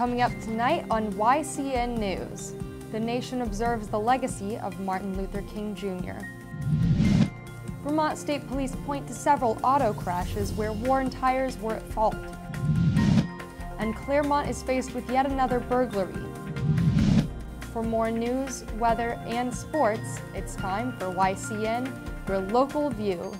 Coming up tonight on YCN News, the nation observes the legacy of Martin Luther King Jr. Vermont State Police point to several auto crashes where worn tires were at fault. And Claremont is faced with yet another burglary. For more news, weather, and sports, it's time for YCN, your local view.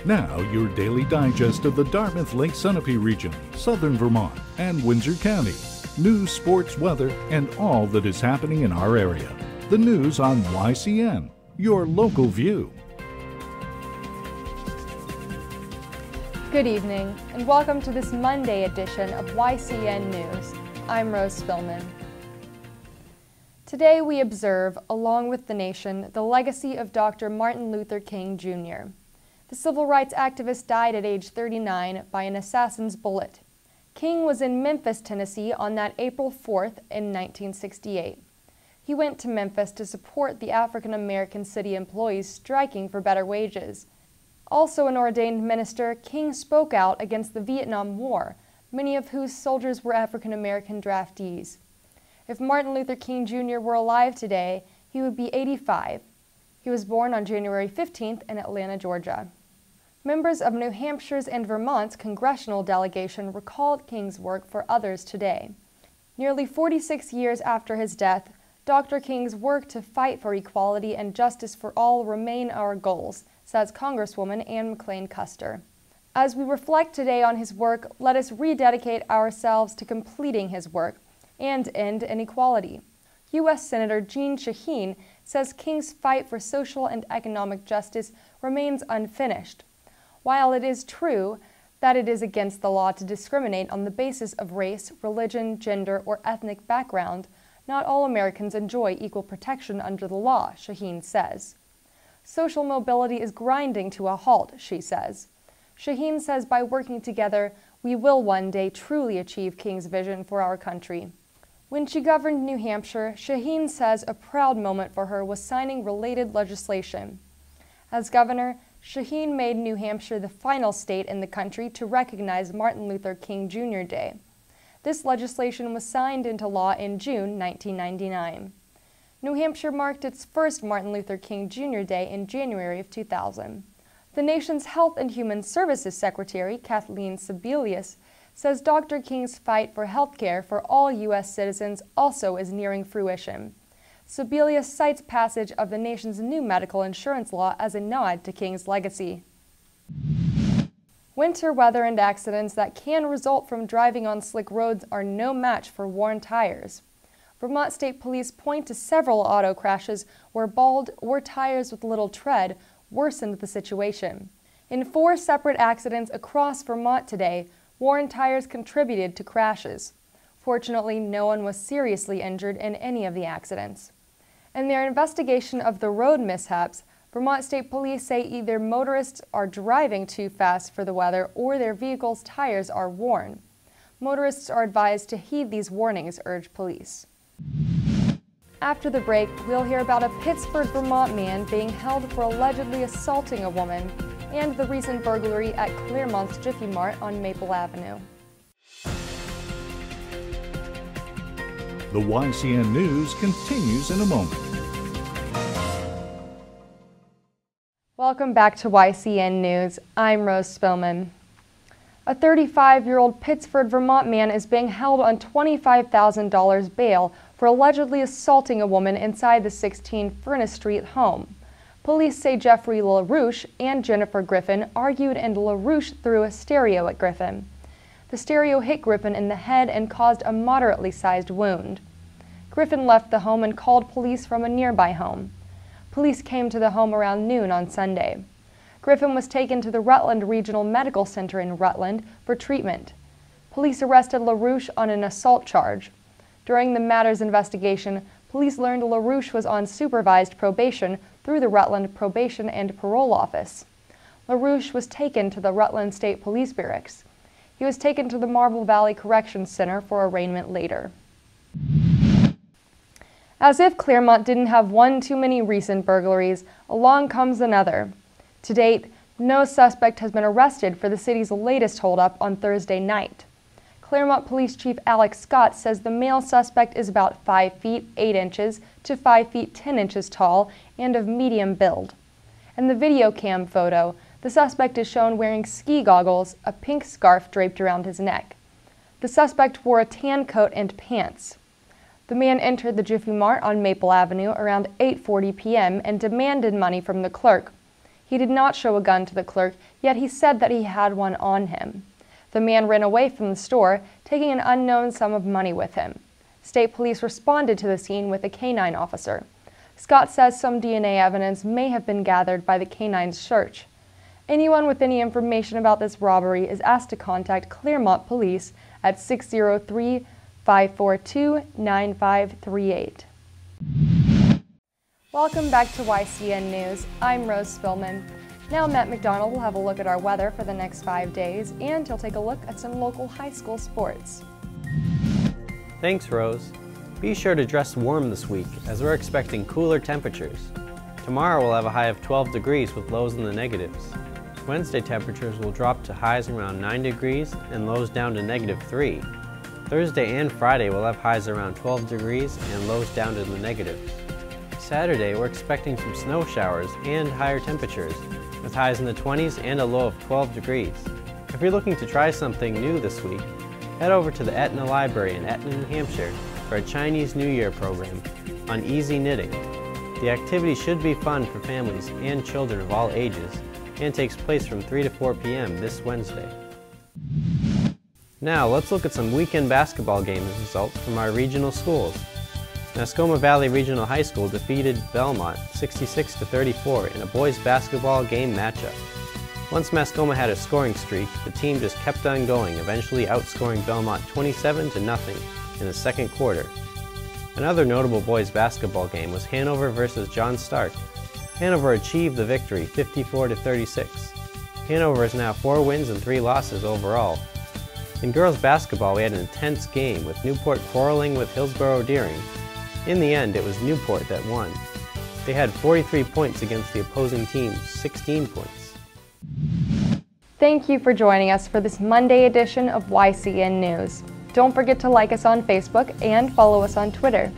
Now, your daily digest of the Dartmouth Lake Sunapee region, southern Vermont, and Windsor County. News, sports, weather, and all that is happening in our area. The news on YCN, your local view. Good evening, and welcome to this Monday edition of YCN News. I'm Rose Spillman. Today we observe, along with the nation, the legacy of Dr. Martin Luther King Jr. The civil rights activist died at age 39 by an assassin's bullet. King was in Memphis, Tennessee on that April 4th in 1968. He went to Memphis to support the African-American city employees striking for better wages. Also an ordained minister, King spoke out against the Vietnam War, many of whose soldiers were African-American draftees. If Martin Luther King Jr. were alive today, he would be 85. He was born on January 15th in Atlanta, Georgia. Members of New Hampshire's and Vermont's congressional delegation recalled King's work for others today. Nearly 46 years after his death, Dr. King's work to fight for equality and justice for all remain our goals, says Congresswoman Ann McLean Custer. As we reflect today on his work, let us rededicate ourselves to completing his work and end inequality. U.S. Senator Jeanne Shaheen says King's fight for social and economic justice remains unfinished. While it is true that it is against the law to discriminate on the basis of race, religion, gender, or ethnic background, not all Americans enjoy equal protection under the law, Shaheen says. Social mobility is grinding to a halt, she says. Shaheen says by working together, we will one day truly achieve King's vision for our country. When she governed New Hampshire, Shaheen says a proud moment for her was signing related legislation. As governor, Shaheen made New Hampshire the final state in the country to recognize Martin Luther King Jr. Day. This legislation was signed into law in June 1999. New Hampshire marked its first Martin Luther King Jr. Day in January of 2000. The nation's Health and Human Services Secretary, Kathleen Sebelius, says Dr. King's fight for health care for all U.S. citizens also is nearing fruition. Sebelius cites passage of the nation's new medical insurance law as a nod to King's legacy. Winter weather and accidents that can result from driving on slick roads are no match for worn tires. Vermont State Police point to several auto crashes where bald or tires with little tread worsened the situation. In 4 separate accidents across Vermont today, worn tires contributed to crashes. Fortunately, no one was seriously injured in any of the accidents. In their investigation of the road mishaps, Vermont State Police say either motorists are driving too fast for the weather or their vehicle's tires are worn. Motorists are advised to heed these warnings, urge police. After the break, we'll hear about a Pittsford, Vermont man being held for allegedly assaulting a woman and the recent burglary at Claremont's Jiffy Mart on Maple Avenue. The YCN News continues in a moment. Welcome back to YCN News. I'm Rose Spillman. A 35-year-old Pittsford, Vermont man is being held on $25,000 bail for allegedly assaulting a woman inside the 16 Furnace Street home. Police say Jeffrey LaRouche and Jennifer Griffin argued and LaRouche threw a stereo at Griffin. The stereo hit Griffin in the head and caused a moderately sized wound. Griffin left the home and called police from a nearby home. Police came to the home around noon on Sunday. Griffin was taken to the Rutland Regional Medical Center in Rutland for treatment. Police arrested LaRouche on an assault charge. During the matter's investigation, police learned LaRouche was on supervised probation through the Rutland Probation and Parole Office. LaRouche was taken to the Rutland State Police Barracks. He was taken to the Marble Valley Corrections Center for arraignment later. As if Claremont didn't have one too many recent burglaries, along comes another. To date, No suspect has been arrested for the city's latest holdup on Thursday night. Claremont Police Chief Alex Scott says the male suspect is about 5 feet 8 inches to 5 feet 10 inches tall and of medium build. In the video cam photo, the suspect is shown wearing ski goggles, a pink scarf draped around his neck. The suspect wore a tan coat and pants. The man entered the Jiffy Mart on Maple Avenue around 8:40 p.m. and demanded money from the clerk. He did not show a gun to the clerk, yet he said that he had one on him. The man ran away from the store, taking an unknown sum of money with him. State police responded to the scene with a canine officer. Scott says some DNA evidence may have been gathered by the canine's search. Anyone with any information about this robbery is asked to contact Claremont Police at 603-542-9538. Welcome back to YCN News. I'm Rose Spillman. Now Matt McDonald will have a look at our weather for the next 5 days, and he'll take a look at some local high school sports. Thanks, Rose. Be sure to dress warm this week, as we're expecting cooler temperatures. Tomorrow we'll have a high of 12 degrees with lows in the negatives. Wednesday temperatures will drop to highs around 9 degrees and lows down to -3. Thursday and Friday we'll have highs around 12 degrees and lows down to the negatives. Saturday we're expecting some snow showers and higher temperatures, with highs in the 20s and a low of 12 degrees. If you're looking to try something new this week, head over to the Etna Library in Etna, New Hampshire for a Chinese New Year program on easy knitting. The activity should be fun for families and children of all ages and takes place from 3 to 4 p.m. this Wednesday. Now let's look at some weekend basketball game results from our regional schools. Mascoma Valley Regional High School defeated Belmont 66-34 in a boys basketball game matchup. Once Mascoma had a scoring streak, the team just kept on going, eventually outscoring Belmont 27-0 in the second quarter. Another notable boys basketball game was Hanover versus John Stark. Hanover achieved the victory 54-36. Hanover is now 4 wins and 3 losses overall. In girls basketball, we had an intense game with Newport quarreling with Hillsborough Deering. In the end, it was Newport that won. They had 43 points against the opposing team's 16 points. Thank you for joining us for this Monday edition of YCN News. Don't forget to like us on Facebook and follow us on Twitter.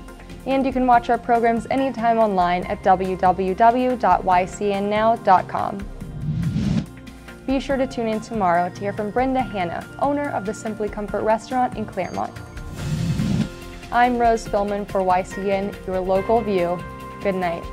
And you can watch our programs anytime online at www.ycnnow.com. Be sure to tune in tomorrow to hear from Brenda Hanna, owner of the Simply Comfort restaurant in Claremont. I'm Rose Spillman for YCN, your local view. Good night.